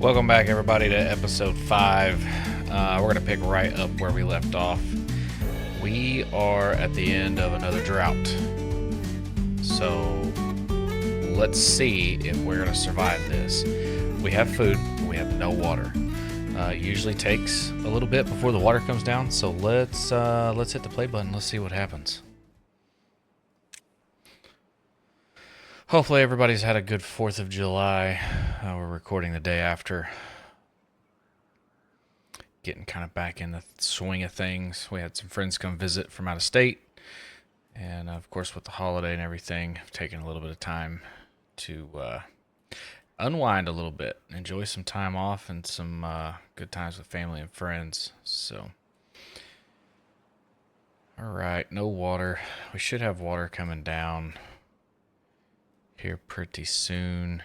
Welcome back, everybody, to episode 5. We're going to pick right up where we left off. We are at the end of another drought. So let's see if we're going to survive this. We have food, but we have no water. It usually takes a little bit before the water comes down. So let's hit the play button. Let's see what happens. Hopefully everybody's had a good 4th of July. We're recording the day after. Getting kind of back in the swing of things. We had some friends come visit from out of state. And of course with the holiday and everything, I've taken a little bit of time to unwind a little bit. Enjoy some time off and some good times with family and friends. So, alright, no water. We should have water coming down here pretty soon.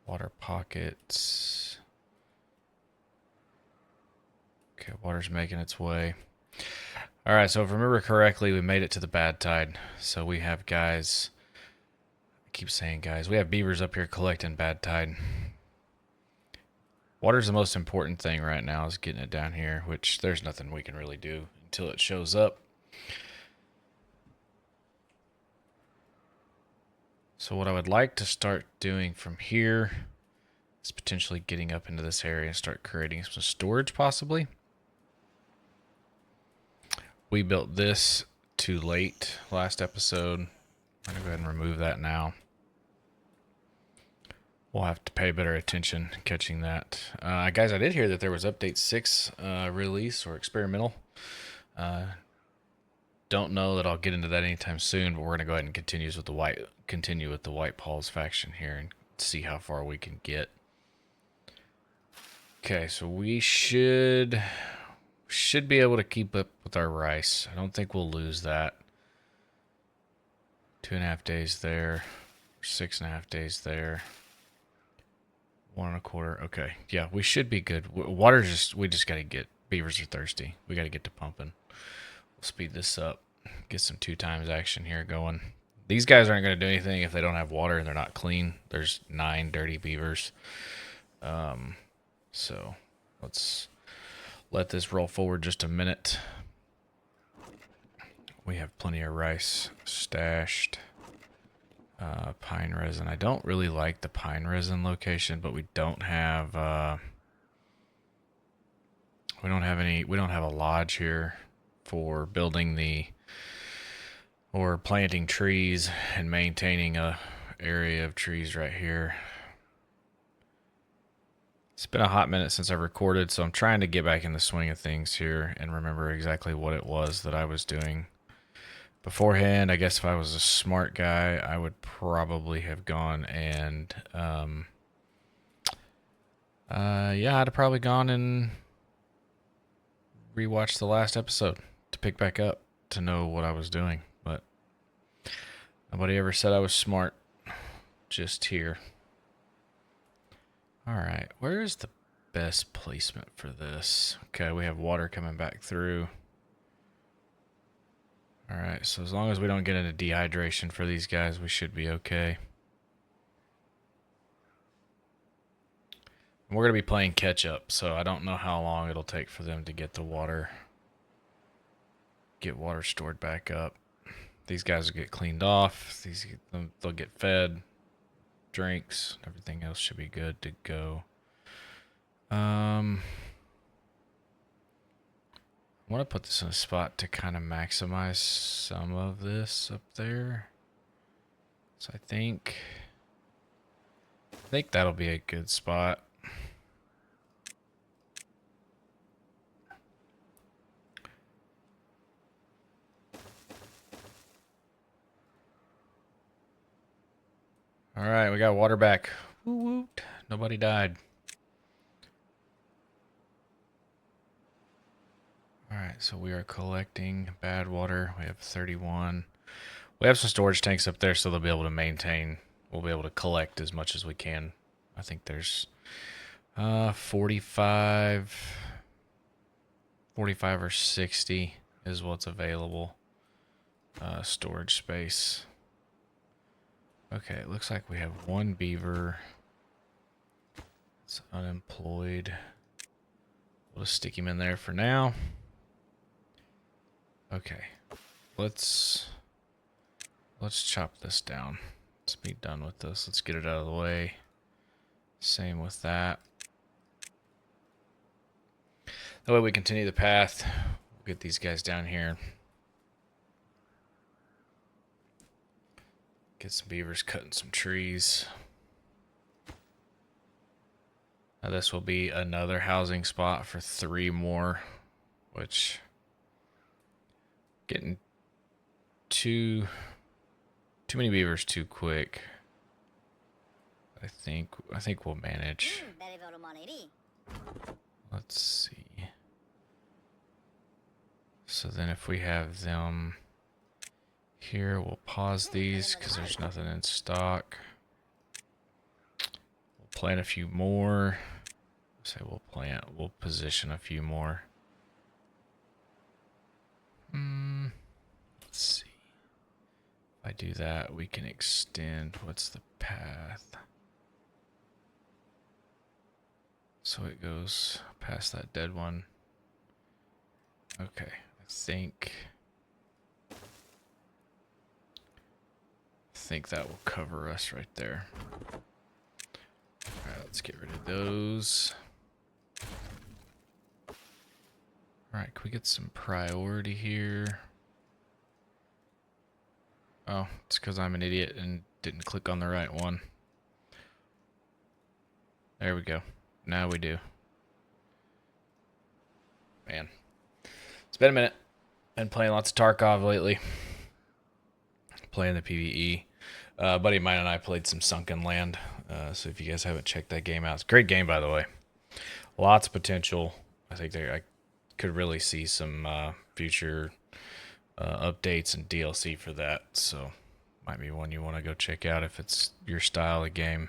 Water pockets. Okay, water's making its way. Alright, so if I remember correctly, we made it to the bad tide. So we have guys, I keep saying guys, we have beavers up here collecting bad tide. Water's the most important thing right now, is getting it down here, which there's nothing we can really do until it shows up. So what I would like to start doing from here is potentially getting up into this area and start creating some storage possibly. We built this too late last episode. I'm going to go ahead and remove that now. We'll have to pay better attention catching that. Guys, I did hear that there was update 6 release or experimental. Don't know that I'll get into that anytime soon, but we're gonna go ahead and continue with the white Paws faction here and see how far we can get. Okay, so we should be able to keep up with our rice. I don't think we'll lose that. 2.5 days there, 6.5 days there. 1.25. Okay, yeah, we should be good. We just gotta get. Beavers are thirsty. We gotta get to pumping. We'll speed this up. Get some 2 times action here going. These guys aren't going to do anything if they don't have water and they're not clean. There's 9 dirty beavers. So let's let this roll forward just a minute. We have plenty of rice stashed. Pine resin. I don't really like the pine resin location, but we don't have we don't have a lodge here for building or planting trees and maintaining a area of trees right here. It's been a hot minute since I recorded, so I'm trying to get back in the swing of things here and remember exactly what it was that I was doing beforehand. I guess if I was a smart guy, I would probably have gone and I'd have probably gone and rewatched the last episode to pick back up to know what I was doing, but nobody ever said I was smart. Just here. Alright, where is the best placement for this? Okay, we have water coming back through. Alright, so as long as we don't get into dehydration for these guys, we should be okay. And we're going to be playing catch up, so I don't know how long it'll take for them to get the water. Get water stored back up. These guys will get cleaned off. They'll get fed, drinks, everything else should be good to go. I want to put this in a spot to kind of maximize some of this up there. So I think that'll be a good spot. All right, we got water back. Woo woot. Nobody died. All right, so we are collecting bad water. We have 31. We have some storage tanks up there, so they'll be able to maintain. We'll be able to collect as much as we can. I think there's 45 or 60 is what's available. Storage space. Okay, it looks like we have 1 beaver It's unemployed. We'll just stick him in there for now. Okay, let's chop this down. Let's be done with this. Let's get it out of the way. Same with that. That way we continue the path. We'll get these guys down here. Get some beavers cutting some trees. Now this will be another housing spot for 3 more, which getting too many beavers too quick. I think we'll manage. Let's see. So then if we have them here, we'll pause these because there's nothing in stock. We'll plant a few more. Say we'll position a few more. Let's see. If I do that, we can extend. What's the path? So it goes past that dead one. Okay, I think that will cover us right there. Alright, let's get rid of those. Alright, can we get some priority here? Oh, it's because I'm an idiot and didn't click on the right one. There we go. Now we do. Man. It's been a minute. Been playing lots of Tarkov lately. Playing the PvE. A buddy of mine and I played some Sunken Land. So if you guys haven't checked that game out, it's a great game, by the way. Lots of potential. I think I could really see some future updates and DLC for that. So might be one you want to go check out if it's your style of game.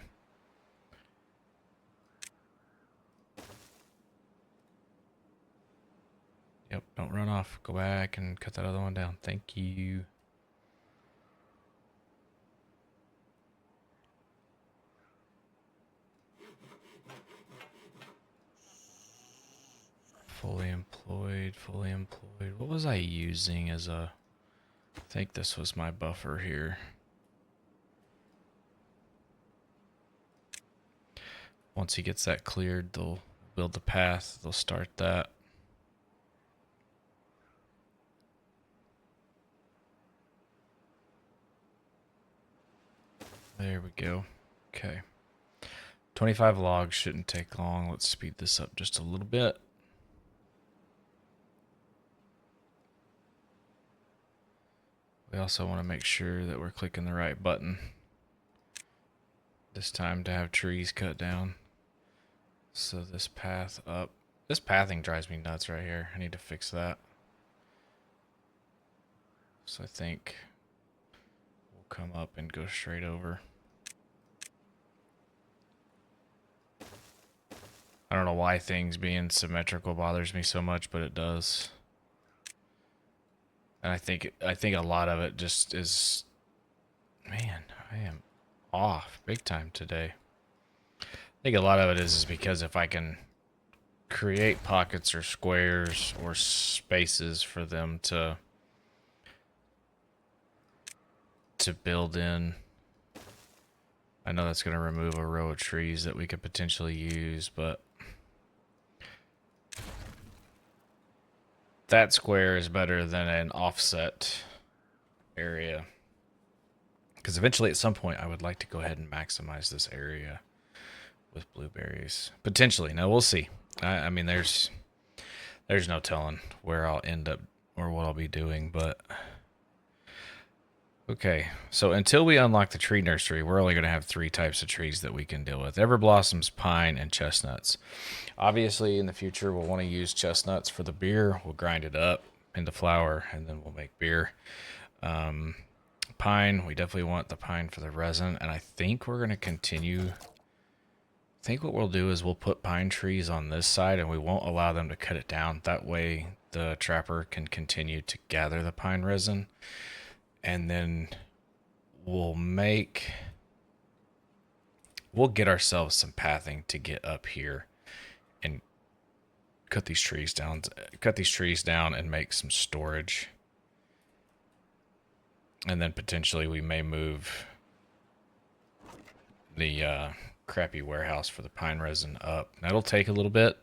Yep, don't run off. Go back and cut that other one down. Thank you. Fully employed, fully employed. What was I using as a... I think this was my buffer here. Once he gets that cleared, they'll build the path. They'll start that. There we go. Okay. 25 logs shouldn't take long. Let's speed this up just a little bit. We also want to make sure that we're clicking the right button this time to have trees cut down. So this path up. This pathing drives me nuts right here. I need to fix that. So I think we'll come up and go straight over. I don't know why things being symmetrical bothers me so much, but it does. And I think a lot of it just is, man, I am off big time today. I think a lot of it is because if I can create pockets or squares or spaces for them to build in, I know that's going to remove a row of trees that we could potentially use, but that square is better than an offset area. Because eventually at some point I would like to go ahead and maximize this area with blueberries. Potentially. Now we'll see. I mean there's no telling where I'll end up or what I'll be doing, but okay. So until we unlock the tree nursery, we're only going to have 3 types of trees that we can deal with. Everblossoms, pine, and chestnuts. Obviously, in the future, we'll want to use chestnuts for the beer. We'll grind it up into flour, and then we'll make beer. Pine, we definitely want the pine for the resin, and I think we're going to continue. I think what we'll do is we'll put pine trees on this side, and we won't allow them to cut it down. That way, the trapper can continue to gather the pine resin, and then we'll make we'll get ourselves some pathing to get up here and cut these trees down and make some storage. And then potentially we may move the crappy warehouse for the pine resin up. That'll take a little bit.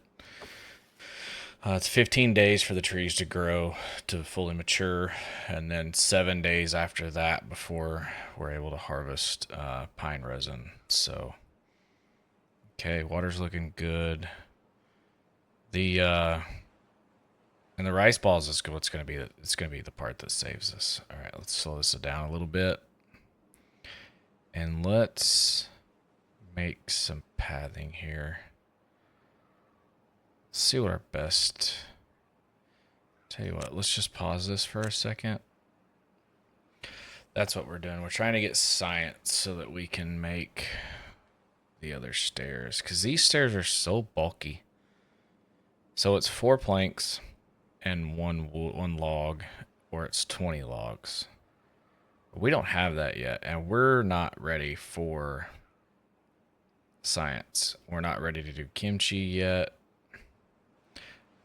It's 15 days for the trees to grow to fully mature, and then 7 days after that before we're able to harvest pine resin. So, okay, water's looking good. The and the rice balls is what's going to be. It's going to be the part that saves us. All right, let's slow this down a little bit, and let's make some pathing here. Let's see what our best. Tell you what, let's just pause this for a second. That's what we're doing. We're trying to get science so that we can make the other stairs, because these stairs are so bulky. So it's 4 planks and one log, or it's 20 logs. We don't have that yet, and we're not ready for science. We're not ready to do kimchi yet.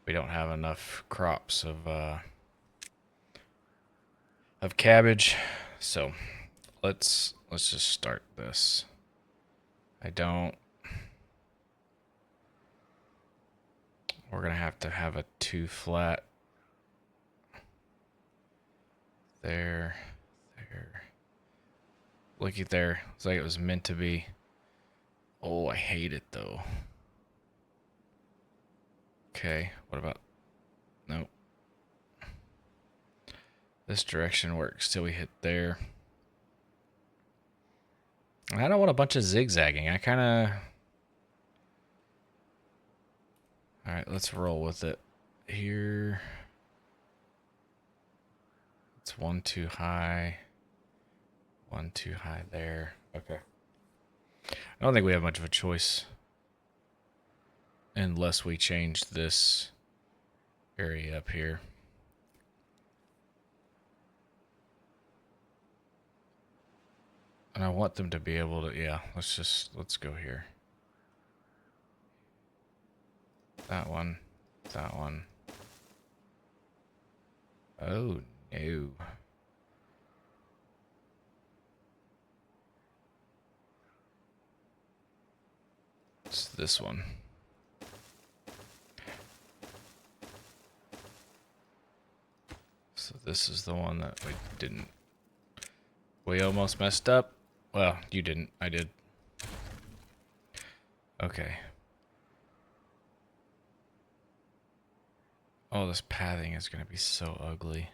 We don't have enough crops of cabbage, so let's just start this. We're gonna have to have a 2 flat there. Looky there. It's like it was meant to be. Oh, I hate it though. Okay, what about... Nope. This direction works till we hit there. I don't want a bunch of zigzagging. I kind of... Alright, let's roll with it. Here... It's 1 too high. 1 too high there. Okay. I don't think we have much of a choice unless we change this area up here. And I want them to be able to, yeah, let's go here. That one. Oh, no. It's this one. So this is the one that we didn't. We almost messed up. Well, you didn't. I did. Okay. Oh, this pathing is going to be so ugly.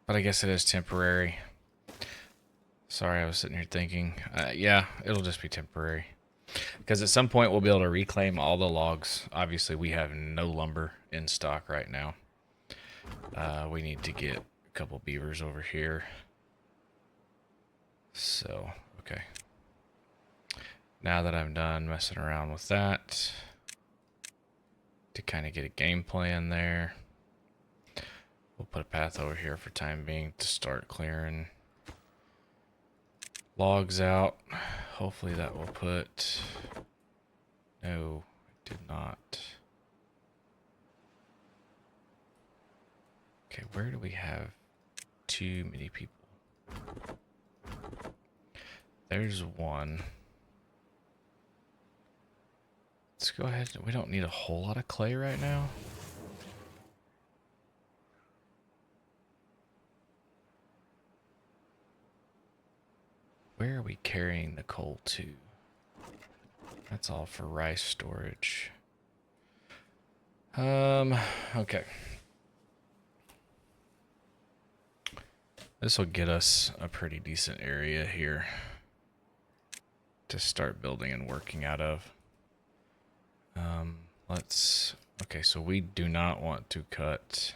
But I guess it is temporary. Sorry, I was sitting here thinking. Yeah, it'll just be temporary. Because at some point we'll be able to reclaim all the logs. Obviously, we have no lumber in stock right now. We need to get a couple beavers over here. So, okay. Now that I'm done messing around with that, to kind of get a game plan there, we'll put a path over here for time being to start clearing logs out. Hopefully that will put... No, it did not. Okay, where do we have too many people? There's one. Let's go ahead. We don't need a whole lot of clay right now. Where are we carrying the coal to? That's all for rice storage. Okay. This will get us a pretty decent area here to start building and working out of. Okay, so we do not want to cut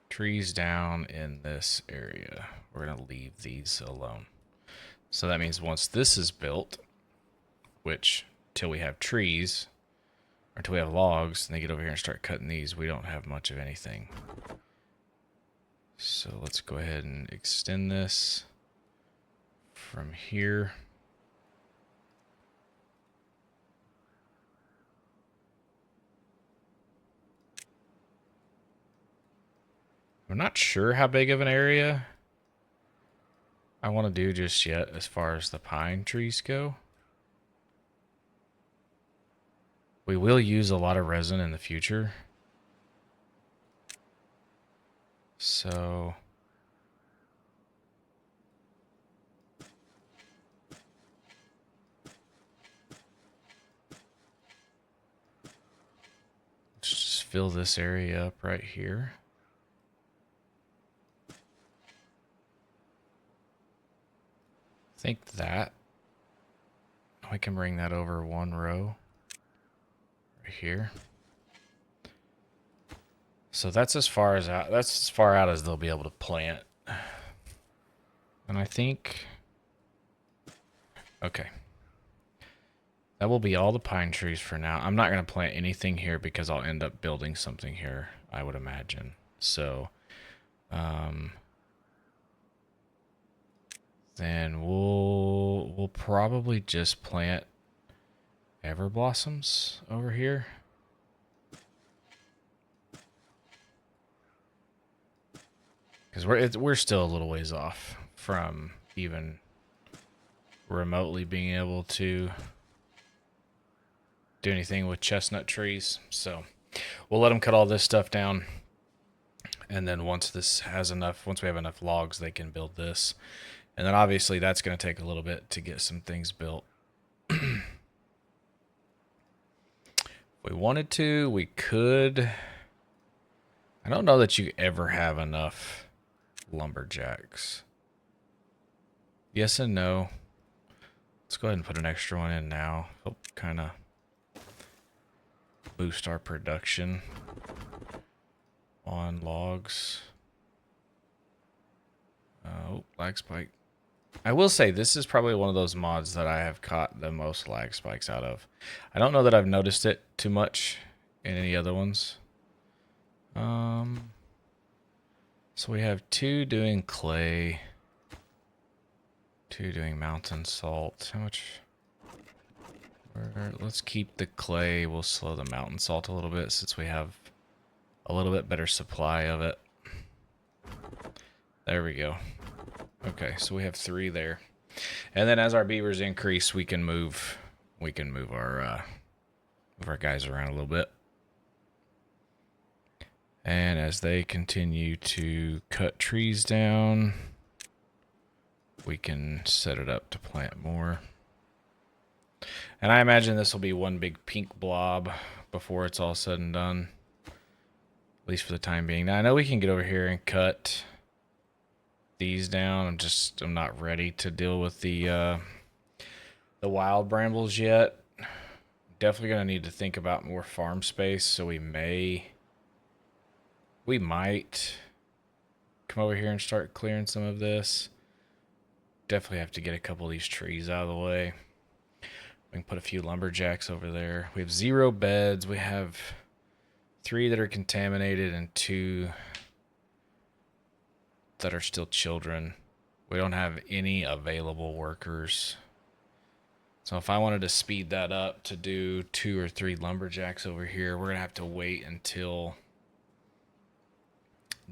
trees down in this area. We're going to leave these alone. So that means once this is built, which till we have trees, or till we have logs, and they get over here and start cutting these, we don't have much of anything. So let's go ahead and extend this from here. I'm not sure how big of an area I want to do just yet as far as the pine trees go. We will use a lot of resin in the future. So let's just fill this area up right here. I think that we can bring that over one row right here. So that's as far as out. That's as far out as they'll be able to plant. And I think, okay, that will be all the pine trees for now. I'm not going to plant anything here because I'll end up building something here, I would imagine. So, then we'll probably just plant ever blossoms over here. Because we're still a little ways off from even remotely being able to do anything with chestnut trees. So we'll let them cut all this stuff down. And then once we have enough logs, they can build this. And then obviously that's going to take a little bit to get some things built. If we wanted to, we could. I don't know that you ever have enough lumberjacks. Yes and no. Let's go ahead and put an extra one in now. Help kind of boost our production on logs. Oh, lag spike. I will say this is probably one of those mods that I have caught the most lag spikes out of. I don't know that I've noticed it too much in any other ones. So we have 2 doing clay, 2 doing mountain salt. How much? Let's keep the clay. We'll slow the mountain salt a little bit since we have a little bit better supply of it. There we go. Okay, so we have 3 there. And then as our beavers increase, we can move our guys around a little bit. And as they continue to cut trees down, we can set it up to plant more. And I imagine this will be one big pink blob before it's all said and done. At least for the time being. Now I know we can get over here and cut these down. I'm not ready to deal with the wild brambles yet. Definitely gonna need to think about more farm space, so we might come over here and start clearing some of this. Definitely have to get a couple of these trees out of the way. We can put a few lumberjacks over there. We have 0 beds. We have 3 that are contaminated and 2 that are still children. We don't have any available workers. So if I wanted to speed that up to do 2 or 3 lumberjacks over here, we're going to have to wait until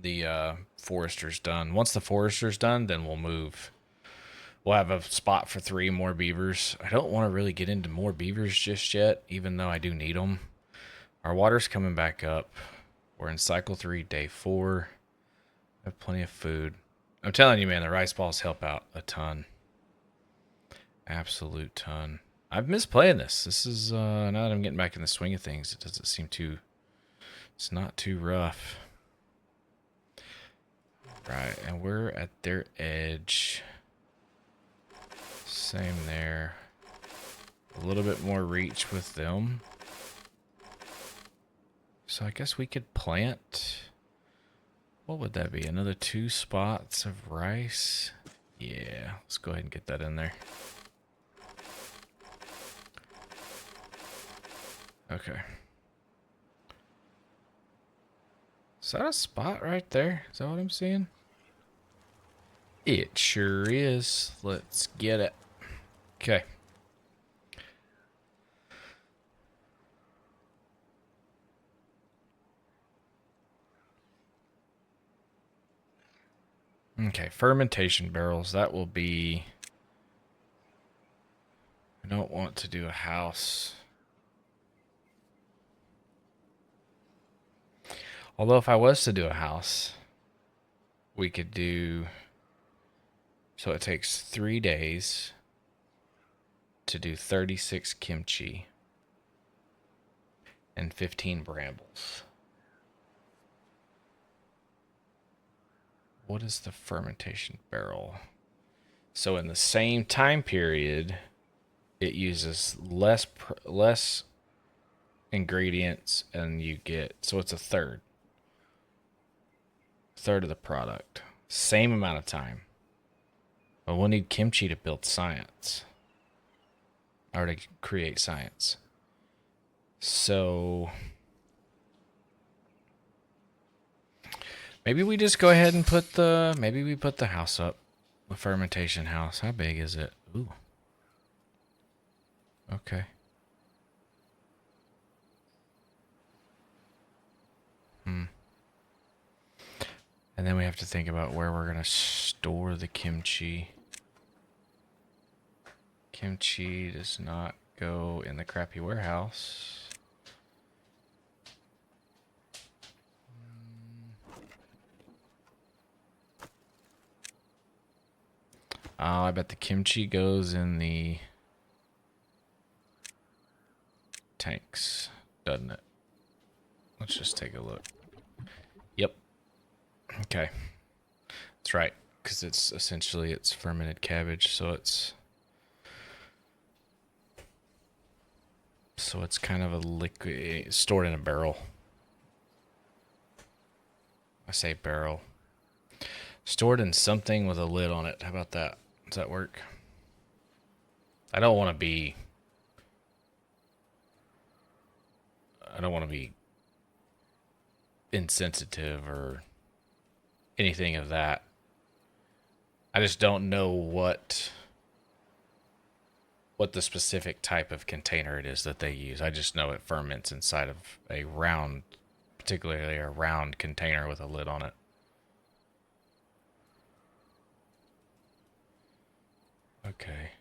the forester's done. Once the forester's done, then we'll move. We'll have a spot for 3 more beavers. I don't want to really get into more beavers just yet, even though I do need them. Our water's coming back up. We're in cycle 3, day 4. I have plenty of food. I'm telling you, man, the rice balls help out a ton. Absolute ton. I've missed playing this. This is, now that I'm getting back in the swing of things, it doesn't seem too, it's not too rough. Right, and we're at their edge. Same there. A little bit more reach with them. So I guess we could plant, what would that be? Another 2 spots of rice? Yeah, let's go ahead and get that in there. Okay. Is that a spot right there? Is that what I'm seeing? It sure is. Let's get it. Okay. Okay, fermentation barrels. That will be... I don't want to do a house. Although if I was to do a house, we could do... So it takes 3 days to do 36 kimchi and 15 brambles. What is the fermentation barrel? So in the same time period, it uses less ingredients, and you get, so it's a third of the product. Same amount of time. But we'll need kimchi to build science, or to create science. So maybe we just go ahead and put the house up. The fermentation house. How big is it? Ooh. Okay. And then we have to think about where we're gonna store the kimchi. Kimchi does not go in the crappy warehouse. Oh, I bet the kimchi goes in the tanks, doesn't it? Let's just take a look. Yep. Okay. That's right, because it's essentially it's fermented cabbage, so it's kind of a liquid stored in a barrel. I say barrel. Stored in something with a lid on it. How about that? Does that work? I don't want to be insensitive or anything of that. I just don't know what the specific type of container it is that they use. I just know it ferments inside of a round, particularly a round container with a lid on it. Okay.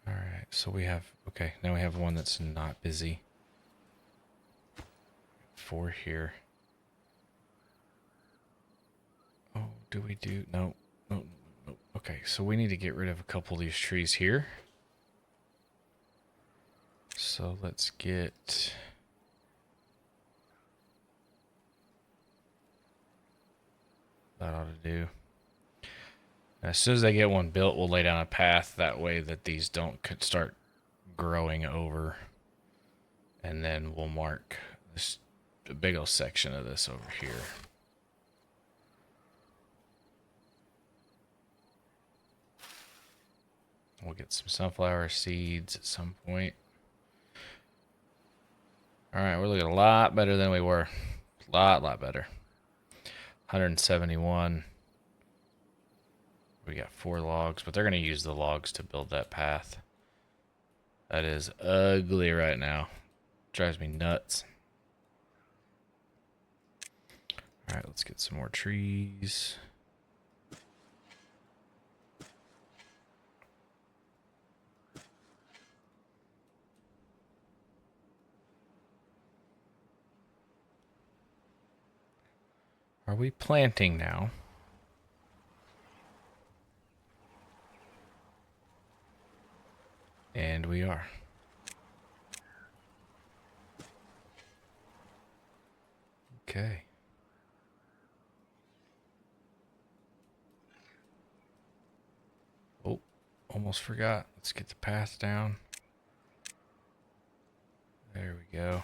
All right. So we have, okay, now we have one that's not busy. 4 here. Oh, do we do, no. Okay, so we need to get rid of a couple of these trees here. So let's get... That ought to do. As soon as I get one built, we'll lay down a path that way that these don't start growing over. And then we'll mark this a big old section of this over here. We'll get some sunflower seeds at some point. Alright, we're looking a lot better than we were. Lot better. 171. We got 4 logs, but they're going to use the logs to build that path. That is ugly right now. Drives me nuts. Alright, let's get some more trees. Are we planting now? And we are. Okay. Oh, almost forgot. Let's get the path down. There we go.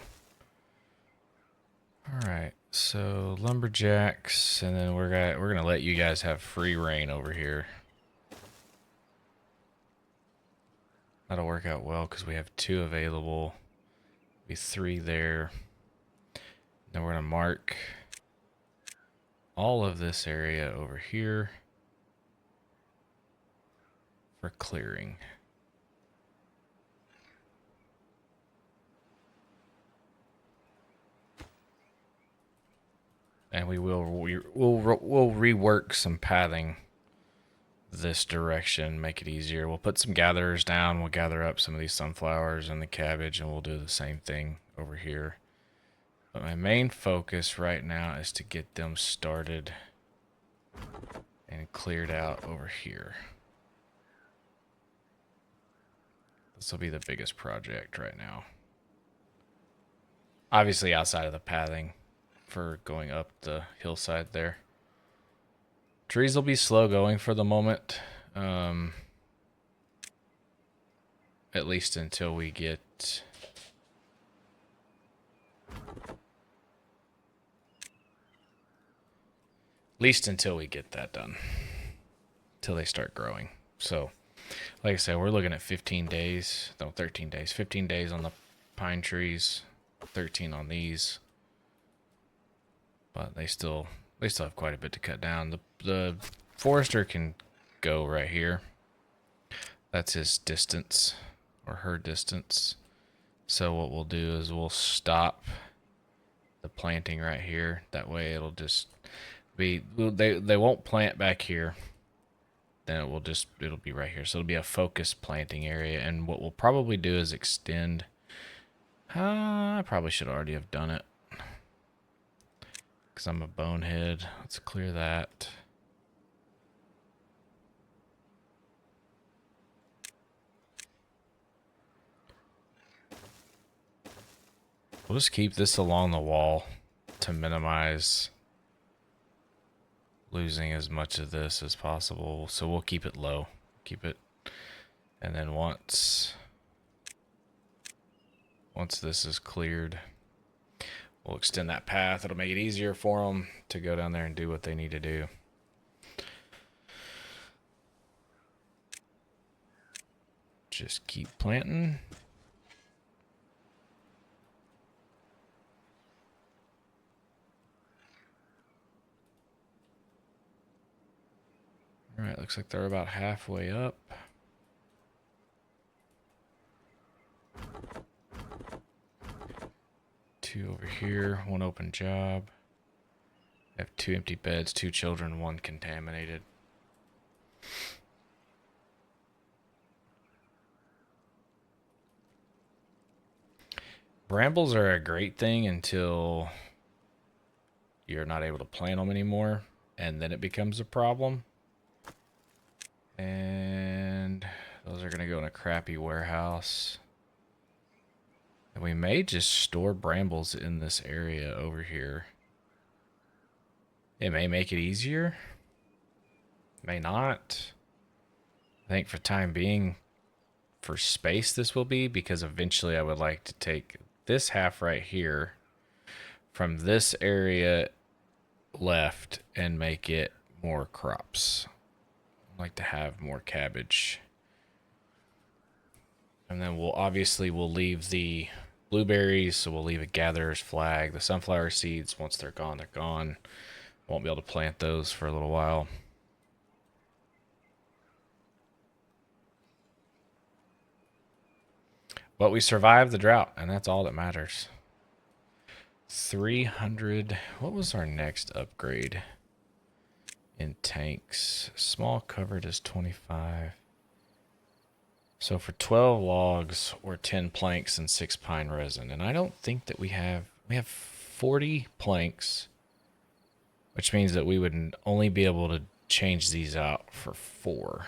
Alright, so lumberjacks, and then we're gonna let you guys have free reign over here. That'll work out well because we have 2 available. Be 3 there. Then we're gonna mark all of this area over here for clearing. And we'll rework some pathing this direction, make it easier. We'll put some gatherers down. We'll gather up some of these sunflowers and the cabbage, and we'll do the same thing over here. But my main focus right now is to get them started and cleared out over here. This will be the biggest project right now. Obviously outside of the pathing for going up the hillside there. Trees will be slow going for the moment. At least until we get... that done. Till they start growing. So, like I said, we're looking at 15 days. No, 13 days. 15 days on the pine trees. 13 on these. But they still have quite a bit to cut down. The forester can go right here. That's his distance, or her distance. So what we'll do is we'll stop the planting right here. That way it'll just be, they won't plant back here. Then it'll be right here. So it'll be a focused planting area. And what we'll probably do is extend. I probably should already have done it, because I'm a bonehead. Let's clear that. We'll just keep this along the wall to minimize losing as much of this as possible. So we'll keep it low. Keep it. And then once this is cleared, we'll extend that path. It'll make it easier for them to go down there and do what they need to do. Just keep planting. All right, looks like they're about halfway up. Two over here, one open job. I have 2 empty beds, 2 children, 1 contaminated. Brambles are a great thing until you're not able to plant them anymore, and then it becomes a problem. And those are going to go in a crappy warehouse. And we may just store brambles in this area over here. It may make it easier. May not. I think for time being, for space this will be, because eventually I would like to take this half right here from this area left and make it more crops. I'd like to have more cabbage. And then we'll leave the blueberries, so we'll leave a gatherer's flag. The sunflower seeds, once they're gone, they're gone. Won't be able to plant those for a little while. But we survived the drought, and that's all that matters. 300. What was our next upgrade in tanks? Small covered is 25. So for 12 logs or 10 planks and 6 pine resin. And I don't think that we have 40 planks, which means that we would only be able to change these out for 4.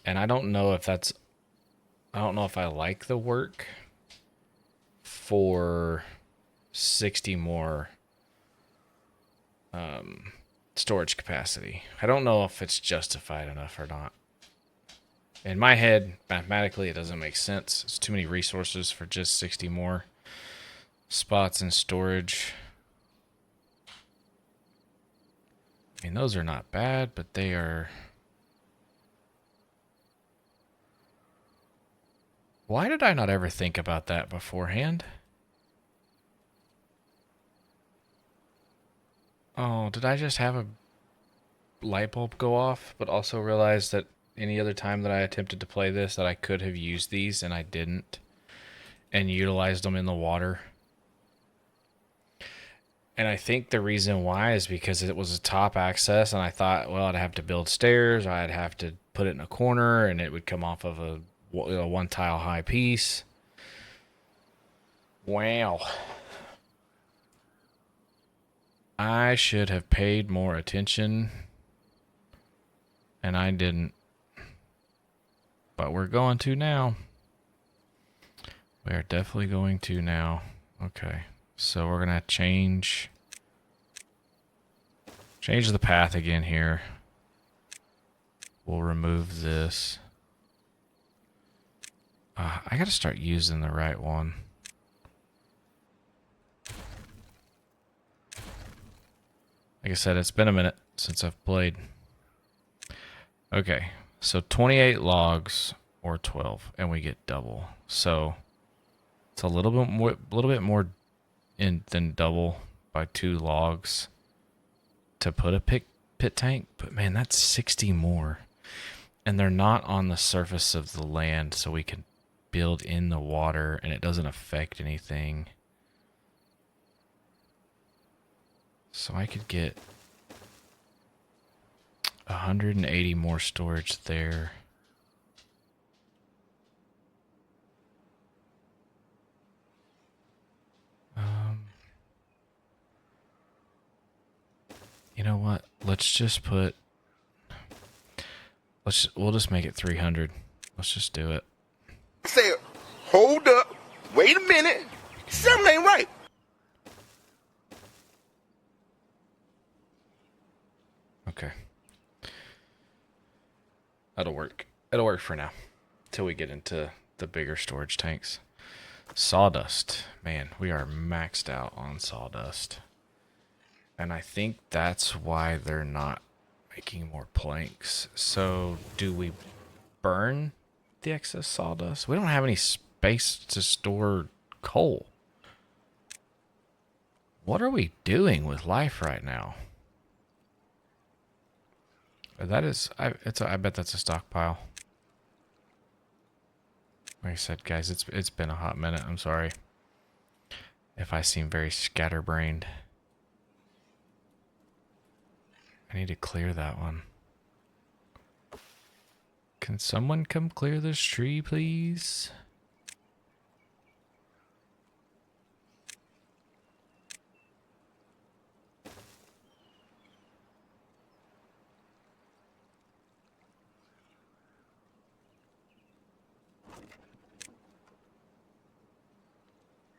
And I don't know if I like the work for 60 more storage capacity. I don't know if it's justified enough or not. In my head, mathematically, it doesn't make sense. It's too many resources for just 60 more spots in storage. I mean, those are not bad, but they are... Why did I not ever think about that beforehand? Oh, did I just have a light bulb go off, but also realize that any other time that I attempted to play this that I could have used these and I didn't and utilized them in the water? And I think the reason why is because it was a top access, and I thought, well, I'd have to build stairs, or I'd have to put it in a corner, and it would come off of a one tile high piece. Wow. I should have paid more attention, and I didn't. But we're going to now. We are definitely going to now. Okay. So we're going to change the path again here. We'll remove this. I got to start using the right one. Like I said, it's been a minute since I've played. Okay, so 28 logs or 12, and we get double. So it's a little bit more than double by 2 logs to put a pit tank. But man, that's 60 more, and they're not on the surface of the land, so we can build in the water, and it doesn't affect anything. So I could get 180 more storage there. You know what? Let's just put. We'll just make it 300. Let's just do it. Say, hold up, wait a minute, something ain't right. Okay. That'll work. It'll work for now. Till we get into the bigger storage tanks. Sawdust. Man, we are maxed out on sawdust. And I think that's why they're not making more planks. So, do we burn the excess sawdust? We don't have any space to store coal. What are we doing with life right now? That is, I bet that's a stockpile. Like I said, guys, it's been a hot minute. I'm sorry if I seem very scatterbrained. I need to clear that one. Can someone come clear this tree, please?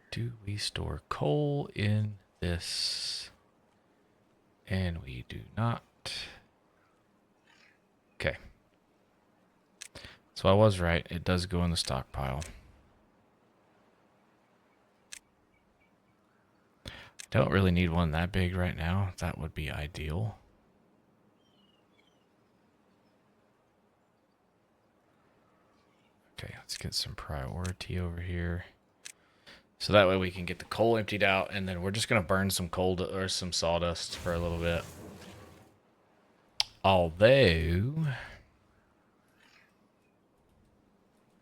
Do we store coal in this? And we do not. Okay. So I was right. It does go in the stockpile. Don't really need one that big right now. That would be ideal. Okay, let's get some priority over here. So that way we can get the coal emptied out, and then we're just going to burn some coal or some sawdust for a little bit. Although,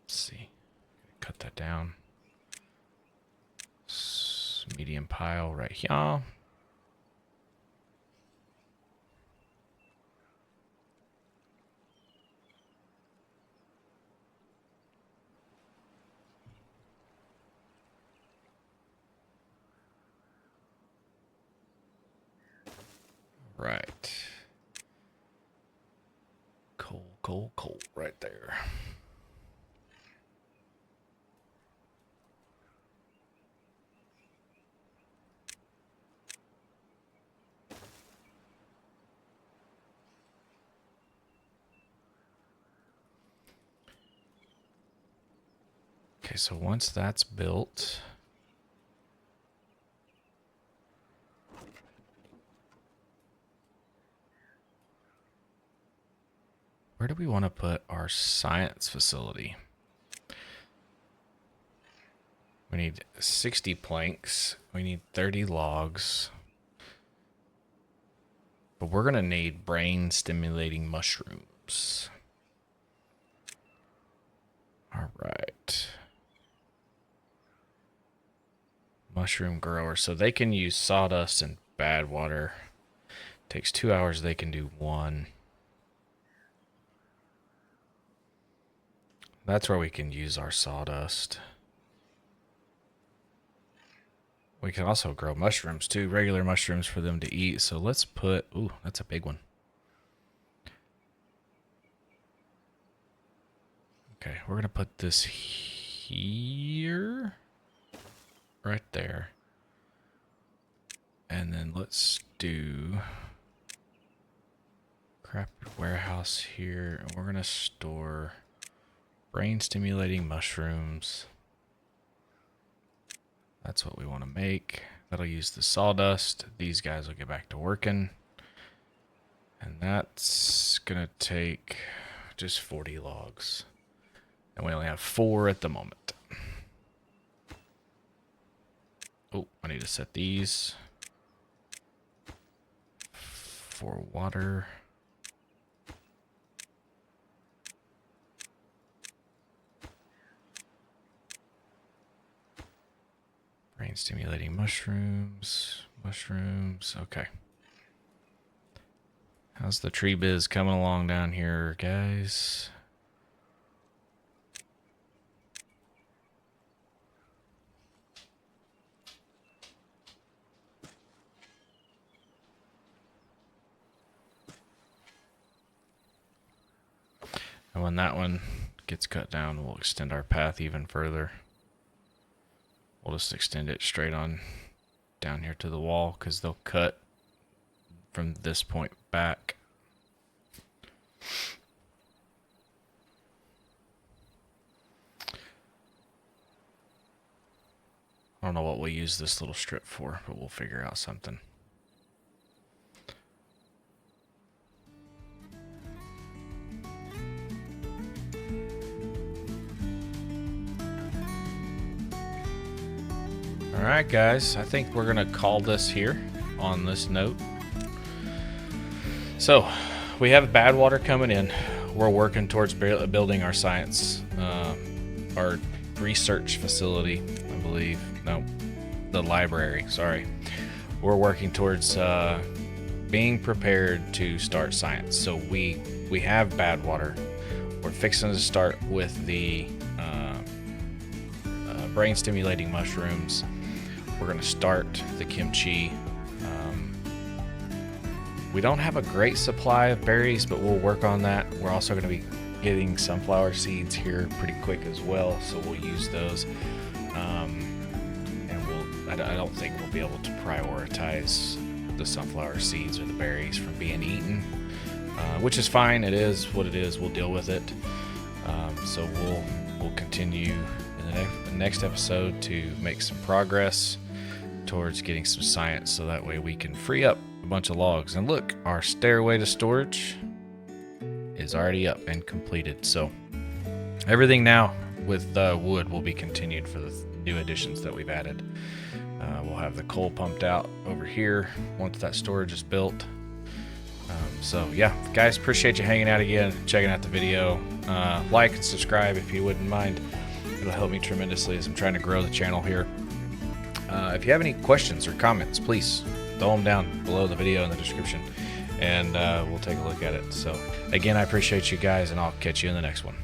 let's see, cut that down. Medium pile right here. Right. Coal right there. Okay, so once that's built, where do we want to put our science facility? We need 60 planks. We need 30 logs. But we're going to need brain stimulating mushrooms. All right. Mushroom grower. So they can use sawdust and bad water. Takes 2 hours. They can do 1. That's where we can use our sawdust. We can also grow mushrooms too, regular mushrooms for them to eat. So let's put, ooh, that's a big one. Okay, we're going to put this here, right there. And then let's do crafted warehouse here. And we're going to store brain stimulating mushrooms. That's what we want to make. That'll use the sawdust. These guys will get back to working. And that's going to take just 40 logs. And we only have 4 at the moment. Oh, I need to set these for water. Brain stimulating mushrooms. Mushrooms. Okay. How's the tree biz coming along down here, guys? And when that one gets cut down, we'll extend our path even further. We'll just extend it straight on down here to the wall because they'll cut from this point back. I don't know what we'll use this little strip for, but we'll figure out something. Alright guys, I think we're going to call this here on this note. So, we have bad water coming in. We're working towards building our science, our research facility, I believe. No, the library, sorry. We're working towards being prepared to start science. So we have bad water. We're fixing to start with the brain stimulating mushrooms. We're going to start the kimchi. We don't have a great supply of berries, but we'll work on that. We're also going to be getting sunflower seeds here pretty quick as well, so we'll use those. And I don't think we'll be able to prioritize the sunflower seeds or the berries from being eaten, which is fine. It is what it is. We'll deal with it. So we'll continue in the next episode to make some progress towards getting some science, so that way we can free up a bunch of logs. And look, our stairway to storage is already up and completed. So everything now with wood will be continued for the new additions that we've added. We'll have the coal pumped out over here once that storage is built. So yeah, guys, appreciate you hanging out again, checking out the video. Like and subscribe if you wouldn't mind. It'll help me tremendously as I'm trying to grow the channel here. If you have any questions or comments, please throw them down below the video in the description, and we'll take a look at it. So again, I appreciate you guys, and I'll catch you in the next one.